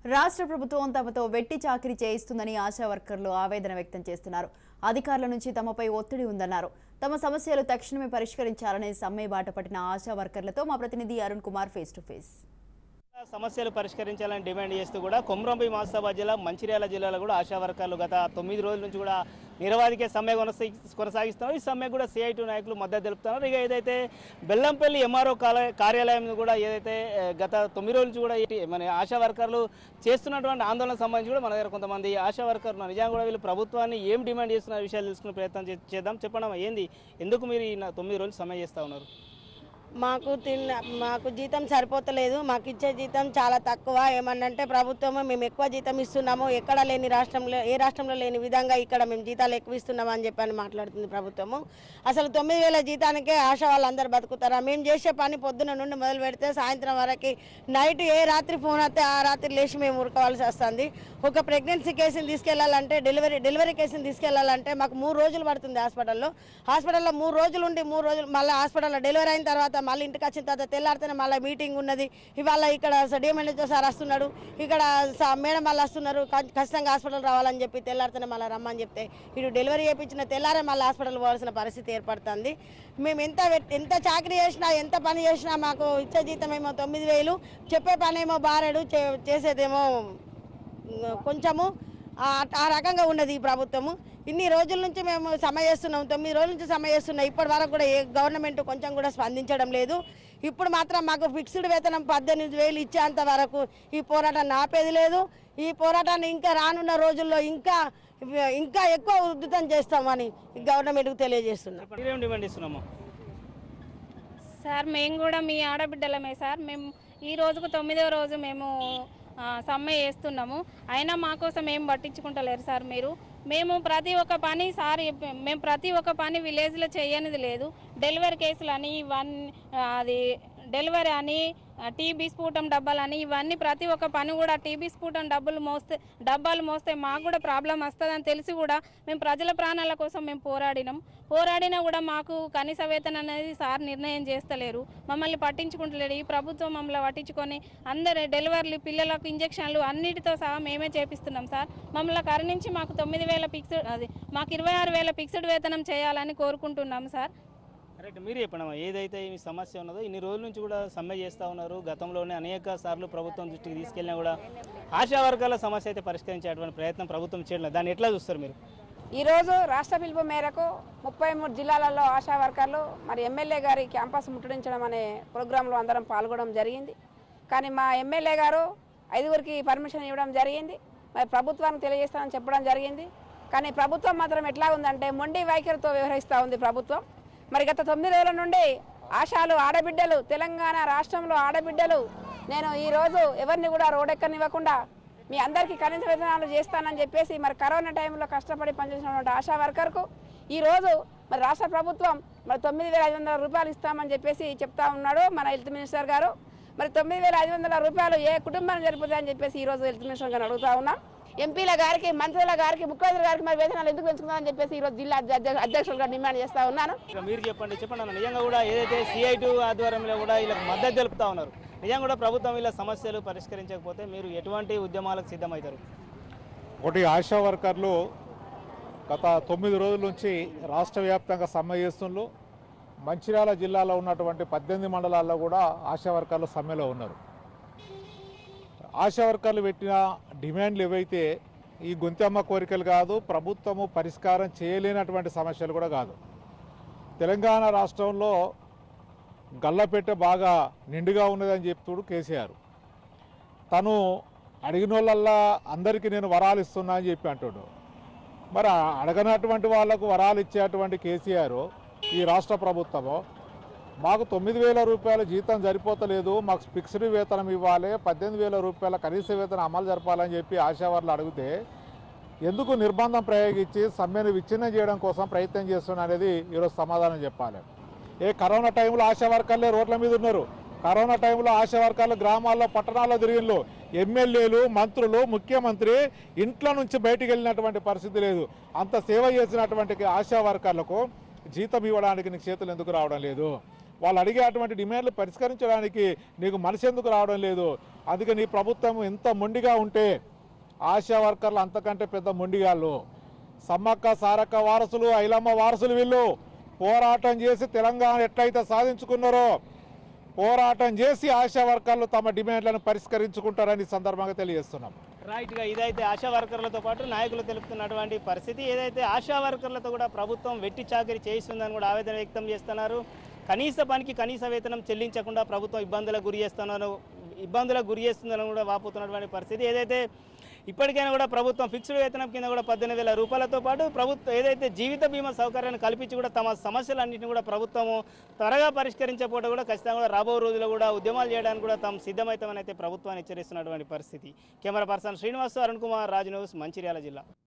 రాష్ట్ర ప్రభుత్వం తమతో వెట్టి చాకిరీ చేయిస్తుందని ఆశా వర్కర్లు ఆవేదన వ్యక్తం చేస్తున్నారు. అధికారుల నుంచి తమపై ఒత్తిడి ఉందన్నారు. తమ సమస్యలు తక్షణమే పరిష్కరించాలని సమ్మె బాట పట్టిన ఆశా వర్కర్లతో మా ప్రతినిధి Arun Kumar face to face. సమస్యలు పరిష్కరించాలని డిమాండ్ చేస్తూ కూడా కొమరంభీం మహబూబాబాద్ జిల్లా మంచిర్యాల జిల్లాలో కూడా ఆశా వర్కర్లు గత 9 రోజుల నుంచి కూడా నిరవధిక సమ్మె కొనసాగిస్తున్నారు. ఈ సమ్మె కూడా సిఐటి నాయకులు మద్దతు తెలుపుతున్నారు. ఇక ఏదైతే బెల్లంపల్లి ఎంఆర్ఓ కార్యాలయం కూడా ఏదైతే గత 9 రోజుల నుంచి కూడా మన ఆశా వర్కర్లు చేస్తున్నటువంటి ఆందోళన సంబంధించి కూడా మన దగ్గర కొంతమంది ఆశా వర్కర్లు నిజంగా కూడా వీళ్ళు ప్రభుత్వాన్ని ఏం డిమాండ్ చేస్తున్న విషయాలు తెలుసుకునే ప్రయత్నం చేద్దాం. చెప్పండి ఏంది, ఎందుకు మీరు ఈ 9 రోజులు సమ్మె చేస్తూ ఉన్నారు? మాకు జీతం సరిపోతలేదు. మాకు ఇచ్చే జీతం చాలా తక్కువ. ఏమన్నంటే ప్రభుత్వము మేము ఎక్కువ జీతం ఇస్తున్నాము, ఎక్కడ లేని రాష్ట్రంలో ఏ రాష్ట్రంలో లేని విధంగా ఇక్కడ మేము జీతాలు ఎక్కువ ఇస్తున్నాము అని చెప్పని మాట్లాడుతుంది ప్రభుత్వము. అసలు 9,000 జీతానికే ఆశ వాళ్ళందరూ బతుకుతారా? మేము చేసే పని పొద్దున నుండి మొదలు పెడితే సాయంత్రం వరకు నైట్ ఏ రాత్రి ఫోన్ వస్తే ఆ రాత్రి లేచి మేము ఉరకవలసి వస్తుంది. ఒక ప్రెగ్నెన్సీ కేసుని తీసుకెళ్లాలంటే డెలివరీ కేసుని తీసుకెళ్లాలంటే మాకు 3 రోజులు పడుతుంది. హాస్పిటల్లో 3 రోజులు ఉండి 3 రోజులు మళ్ళీ హాస్పిటల్లో డెలివరీ అయిన తర్వాత మళ్ళీ ఇంటికి వచ్చిన తర్వాత తెల్లారితేనే మళ్ళీ మీటింగ్ ఉన్నది. ఇవాళ ఇక్కడ డిఎంఎన్హెచ్ఓ సార్ వస్తున్నాడు, ఇక్కడ మేడం వాళ్ళు వస్తున్నారు, ఖచ్చితంగా హాస్పిటల్ రావాలని చెప్పి తెల్లారితేనే మళ్ళీ రమ్మని చెప్తే ఇటు డెలివరీ చేయించిన తెల్లారే మళ్ళీ హాస్పిటల్ పోవాల్సిన పరిస్థితి ఏర్పడుతుంది. మేము ఎంత చాకరీ చేసినా ఎంత పని చేసినా మాకు ఇచ్చే జీతం ఏమో 9,000, చెప్పే పని ఏమో బారెడు, చేసేదేమో కొంచెము ఆ రకంగా ఉన్నది ఈ ప్రభుత్వము. ఇన్ని రోజుల నుంచి మేము సమ్మె చేస్తున్నాం, 9 రోజుల నుంచి సమ్మె చేస్తున్నాం. ఇప్పటి వరకు కూడా ఏ గవర్నమెంట్ కొంచెం కూడా స్పందించడం లేదు. ఇప్పుడు మాత్రం మాకు ఫిక్స్డ్ వేతనం 18,000 ఇచ్చేంత వరకు ఈ పోరాటాన్ని ఆపేది లేదు. ఈ పోరాటాన్ని ఇంకా రానున్న రోజుల్లో ఇంకా ఎక్కువ ఉధృతం చేస్తామని గవర్నమెంట్కు తెలియజేస్తున్నాం. సార్ మేము కూడా మీ ఆడబిడ్డలమే సార్. మేము ఈ రోజుకు 9వ రోజు మేము సమ్మె చేస్తున్నాము. అయినా మా కోసం ఏం పట్టించుకుంటలేరు సార్ మీరు. మేము ప్రతి ఒక్క పని సార్ మేము ప్రతి ఒక్క పని విలేజ్లో చేయనిది లేదు. డెలివరీ కేసులు అని ఇవన్నీ అది డెలివరీ అని టీబీ స్ఫూటం డబ్బాలని ఇవన్నీ ప్రతి ఒక్క పని కూడా టీబీ స్ఫూటం డబ్బాలు మోస్తే మాకు కూడా ప్రాబ్లం వస్తుందని తెలిసి కూడా మేము ప్రజల ప్రాణాల కోసం మేము పోరాడినా కూడా మాకు కనీస వేతనం అనేది సార్ నిర్ణయం చేస్తలేరు, మమ్మల్ని పట్టించుకుంటలేరు. ఈ ప్రభుత్వం మమ్మల్ని పట్టించుకొని అందరు డెలివరీలు పిల్లలకు ఇంజక్షన్లు అన్నిటితో సహా మేమే చేపిస్తున్నాం సార్. మమ్మల్ని కరుణించి మాకు 9,000 ఫిక్స్డ్ మాకు 26,000 ఫిక్స్డ్ వేతనం చేయాలని కోరుకుంటున్నాం సార్. కరెక్ట్, మీరు చెప్పండి ఏదైతే ఈ సమస్య ఉన్నదో ఇన్ని రోజుల నుంచి కూడా సమ్మె చేస్తూ ఉన్నారు. గతంలోనే అనేక సార్లు ప్రభుత్వం దృష్టికి తీసుకెళ్ళినా కూడా ఆశా వర్గాల సమస్య అయితే పరిష్కరించేటువంటి ప్రయత్నం ప్రభుత్వం చేయడం, దాన్ని ఎట్లా చూస్తారు మీరు? ఈరోజు రాష్ట్ర పిలుపు మేరకు 33 జిల్లాలలో ఆశా వర్కర్లు మరి ఎమ్మెల్యే గారి క్యాంపస్ ముట్టడించడం అనే ప్రోగ్రాంలో అందరం పాల్గొనడం జరిగింది. కానీ మా ఎమ్మెల్యే గారు 5గురికి పర్మిషన్ ఇవ్వడం జరిగింది, మరి ప్రభుత్వానికి తెలియజేస్తామని చెప్పడం జరిగింది. కానీ ప్రభుత్వం మాత్రం ఎట్లా ఉందంటే మొండి వైఖరితో వ్యవహరిస్తూ ఉంది ప్రభుత్వం. మరి గత 9 రోజుల నుండి ఆశాలు ఆడబిడ్డలు తెలంగాణ రాష్ట్రంలో ఆడబిడ్డలు నేను ఈరోజు ఎవరిని కూడా రోడ్డెక్కనివ్వకుండా మీ అందరికీ కనీస వేతనాలు చేస్తానని చెప్పేసి మరి కరోనా టైంలో కష్టపడి పనిచేసినటువంటి ఆశా వర్కర్కు ఈరోజు మరి రాష్ట్ర ప్రభుత్వం మరి 9,500 రూపాయలు ఇస్తామని చెప్పేసి చెప్తా ఉన్నాడు మన హెల్త్ మినిస్టర్ గారు. మరి 9,500 రూపాయలు ఏ కుటుంబానికి సరిపోతాయని చెప్పేసి ఈరోజు హెల్త్ మినిస్టర్ గారు అడుగుతా ఉన్నాం. ఎంపీల గారికి, మంత్రుల గారికి, ముఖ్యమంత్రి గారికి మరి వేతనాలు ఎందుకు పెంచుకుందామని చెప్పేసి ఈరోజు జిల్లా అధ్యక్షులుగా డిమాండ్ చేస్తూ ఉన్నాను. మీరు చెప్పండి నిజంగా కూడా ఏదైతే సిఐటి ఆధ్వర్యంలో కూడా వీళ్ళకి మద్దతు తెలుపుతా ఉన్నారు, నిజంగా కూడా ప్రభుత్వం వీళ్ళ సమస్యలు పరిష్కరించకపోతే మీరు ఎటువంటి ఉద్యమాలకు సిద్ధమవుతారు? ఒకటి, ఆశా వర్కర్లు గత 9 రోజుల నుంచి రాష్ట్ర వ్యాప్తంగా సమ్మె చేస్తున్నారు. మంచిర్యాల జిల్లాలో ఉన్నటువంటి 18 మండలాల్లో కూడా ఆశా వర్కర్లు సమ్మెలో ఉన్నారు. ఆశా వర్కర్లు పెట్టిన డిమాండ్లు ఏవైతే ఈ గొంతెమ్మ కోరికలు కాదు, ప్రభుత్వము పరిష్కారం చేయలేనటువంటి సమస్యలు కూడా కాదు. తెలంగాణ రాష్ట్రంలో గల్లపెట్ట బాగా నిండుగా ఉన్నదని చెప్తుడు కేసీఆర్. తను అడిగిన వాళ్ళల్లా అందరికీ నేను వరాలు ఇస్తున్నా అని చెప్పి అంటుడు. మరి అడగనటువంటి వాళ్లకు వరాలు ఇచ్చేటువంటి కేసీఆర్ ఈ రాష్ట్ర ప్రభుత్వము మాకు 9,000 రూపాయల జీతం సరిపోతలేదు, మాకు ఫిక్స్డ్ వేతనం ఇవ్వాలి, 18,000 రూపాయల కనీస వేతనం అమలు జరపాలని చెప్పి ఆశావారులు అడిగితే ఎందుకు నిర్బంధం ప్రయోగించి సమ్మెను విచ్ఛిన్నం చేయడం కోసం ప్రయత్నం చేస్తున్నా అనేది ఈరోజు సమాధానం చెప్పాలి. కరోనా టైంలో ఆశా వర్కర్లే రోడ్ల మీద ఉన్నారు. కరోనా టైంలో ఆశా వర్కర్లు గ్రామాల్లో పట్టణాల్లో తిరిగిళ్ళు. ఎమ్మెల్యేలు, మంత్రులు, ముఖ్యమంత్రి ఇంట్లో నుంచి బయటికి వెళ్ళినటువంటి పరిస్థితి లేదు. అంత సేవ చేసినటువంటి ఆశా వర్కర్లకు జీతం ఇవ్వడానికి నీకు చేతులు ఎందుకు రావడం లేదు? వాళ్ళు అడిగే అటువంటి డిమాండ్లు పరిష్కరించడానికి నీకు మనసు ఎందుకు రావడం లేదు? అందుకే నీ ప్రభుత్వం ఎంత మొండిగా ఉంటే ఆశా వర్కర్లు అంతకంటే పెద్ద మొండిగాళ్ళు. సమ్మక్క సారక్క వారసులు, ఐలమ్మ వారసులు వీళ్ళు పోరాటం చేసి తెలంగాణ ఎట్లయితే సాధించుకున్నారో పోరాటం చేసి ఆశా వర్కర్లు తమ డిమాండ్లను పరిష్కరించుకుంటారని సందర్భంగా తెలియజేస్తున్నాం. రైట్గా ఇదైతే ఆశా వర్కర్లతో పాటు నాయకులు తెలుపుతున్నటువంటి పరిస్థితి. ఏదైతే ఆశా వర్కర్లతో కూడా ప్రభుత్వం వెట్టి చాకరీ చేయిస్తుందని కూడా ఆవేదన వ్యక్తం చేస్తున్నారు. కనీస పనికి కనీస వేతనం చెల్లించకుండా ప్రభుత్వం ఇబ్బందులకు గురి చేస్తుందని కూడా వాపోతున్నటువంటి పరిస్థితి. ఏదైతే ఇప్పటికైనా కూడా ప్రభుత్వం ఫిక్స్డ్ వేతనం కింద కూడా 18,000 రూపాయలతో పాటు ప్రభుత్వం ఏదైతే జీవిత బీమా సౌకర్యాన్ని కల్పించి కూడా తమ సమస్యలన్నింటినీ కూడా ప్రభుత్వము త్వరగా పరిష్కరించకపోతే కూడా ఖచ్చితంగా కూడా రాబో రోజుల్లో కూడా ఉద్యమాలు చేయడానికి కూడా తాము సిద్ధమవుతామని అయితే ప్రభుత్వాన్ని హెచ్చరిస్తున్నటువంటి పరిస్థితి. Camera person Srinivas, Arun Kumar, Raj news, Mancherial జిల్లా.